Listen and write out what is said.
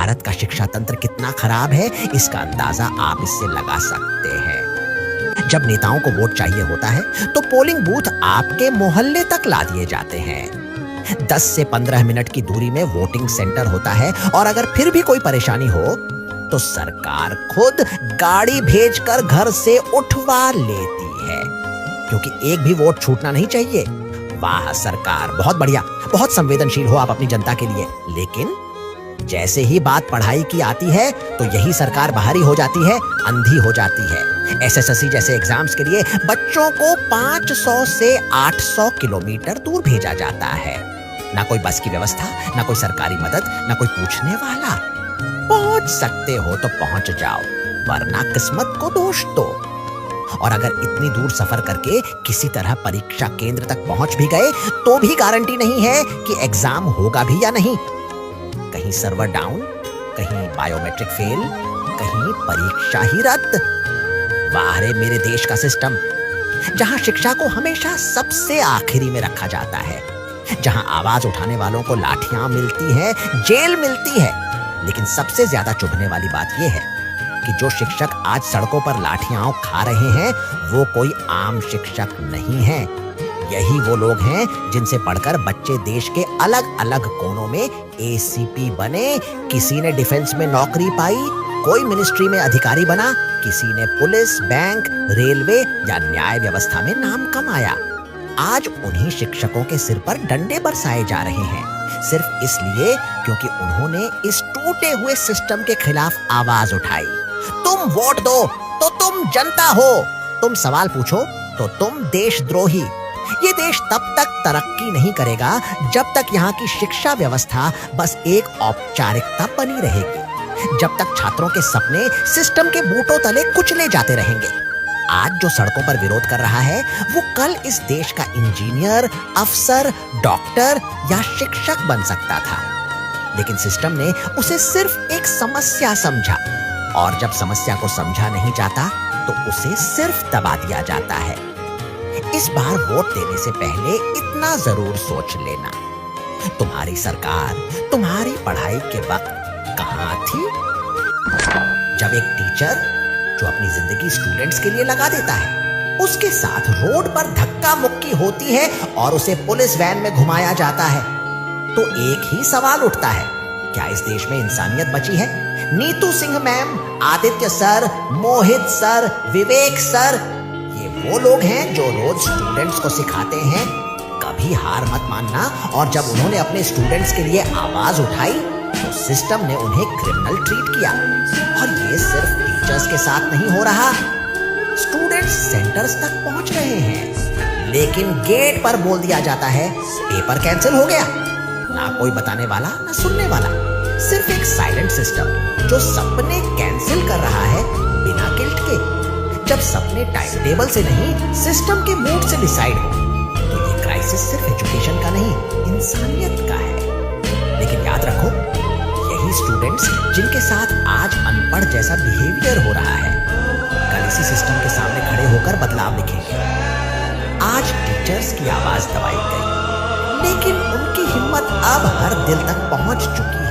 भारत का शिक्षा तंत्र कितना खराब है, इसका अंदाजा आप इससे लगा सकते हैं। जब नेताओं को वोट चाहिए होता है तो पोलिंग बूथ आपके मोहल्ले तक ला दिए जाते हैं। 10 से 15 मिनट की दूरी में वोटिंग सेंटर होता है और अगर फिर भी कोई परेशानी हो तो सरकार खुद गाड़ी भेजकर घर से उठवा लेती है, क्योंकि एक भी वोट छूटना नहीं चाहिए। वाह सरकार, बहुत बढ़िया, बहुत संवेदनशील हो आप अपनी जनता के लिए। लेकिन जैसे ही बात पढ़ाई की आती है तो यही सरकार बाहरी हो जाती है, अंधी हो जाती है। एसएससी जैसे एग्जाम्स के लिए बच्चों को 500 से 800 किलोमीटर दूर भेजा जाता है। ना कोई बस की व्यवस्था, ना कोई सरकारी मदद, ना कोई पूछने वाला। पहुंच सकते हो तो पहुंच जाओ, वरना किस्मत को दोष दो। और अगर इतनी दूर सफर करके किसी तरह परीक्षा केंद्र तक पहुंच भी गए तो भी गारंटी नहीं है कि एग्जाम होगा भी या नहीं। कहीं सर्वर डाउन, कहीं बायोमेट्रिक फेल, कहीं परीक्षा ही रद्द। वाह रे मेरे देश का सिस्टम, जहां शिक्षा को हमेशा सबसे आखिरी में रखा जाता है, जहां आवाज उठाने वालों को लाठियां मिलती हैं, जेल मिलती है। लेकिन सबसे ज्यादा चुभने वाली बात यह है कि जो शिक्षक आज सड़कों पर लाठियां खा रहे हैं वो कोई आम शिक्षक नहीं है। यही वो लोग हैं जिनसे पढ़कर बच्चे देश के अलग अलग कोनों में एसीपी बने। किसी ने डिफेंस में नौकरी पाई, कोई मिनिस्ट्री में अधिकारी बना, किसी ने पुलिस, बैंक, रेलवे या न्याय व्यवस्था में नाम कमाया। आज उन्हीं शिक्षकों के सिर पर डंडे बरसाए जा रहे हैं, सिर्फ इसलिए क्योंकि उन्होंने इस टूटे हुए सिस्टम के खिलाफ आवाज उठाई। तुम वोट दो तो तुम जनता हो, तुम सवाल पूछो तो तुम देशद्रोही। ये देश तब तक तरक्की नहीं करेगा जब तक यहाँ की शिक्षा व्यवस्था बस एक औपचारिकता बनी रहेगी, जब तक छात्रों के सपने सिस्टम के बूटों तले कुचले जाते रहेंगे। आज जो सड़कों पर विरोध कर रहा है वो कल इस देश का इंजीनियर, अफसर, डॉक्टर या शिक्षक बन सकता था, लेकिन सिस्टम ने उसे सिर्फ एक समस्या समझा, और जब समस्या को समझा नहीं जाता तो उसे सिर्फ दबा दिया जाता है। इस बार वोट देने से पहले इतना जरूर सोच लेना, तुम्हारी सरकार तुम्हारी पढ़ाई के वक्त कहां थी? जब एक टीचर जो अपनी जिंदगी स्टूडेंट्स के लिए लगा देता है, उसके साथ रोड पर धक्का मुक्की होती है और उसे पुलिस वैन में घुमाया जाता है, तो एक ही सवाल उठता है, क्या इस देश में इंसानियत बची है? नीतू सिंह मैम, आदित्य सर, मोहित सर, विवेक सर, ये वो लोग हैं जो रोज स्टूडेंट्स को सिखाते हैं कभी हार मत मानना, और जब उन्होंने अपने स्टूडेंट्स के लिए आवाज उठाई तो सिस्टम ने उन्हें क्रिमिनल ट्रीट किया। और ये सिर्फ टीचर्स के साथ नहीं हो रहा, स्टूडेंट्स सेंटर्स तक पहुंच रहे हैं, लेकिन गेट पर बोल दिया जाता है पेपर कैंसिल हो गया। ना कोई बताने वाला, ना सुनने वाला, सिर्फ एक साइलेंट सिस्टम जो सपने कैंसिल कर रहा है बिना गिल्ट के। जब सपने टाइम टेबल से नहीं, सिस्टम के मूड से डिसाइड हो तो ये क्राइसिस सिर्फ एजुकेशन का नहीं, इंसानियत का है। लेकिन याद रखो, यही स्टूडेंट्स जिनके साथ आज अनपढ़ जैसा बिहेवियर हो रहा है, कल इसी सिस्टम के सामने खड़े होकर बदलाव लिखेंगे। आज टीचर्स की आवाज दबाई गई, लेकिन उनकी हिम्मत अब हर दिल तक पहुंच चुकी है।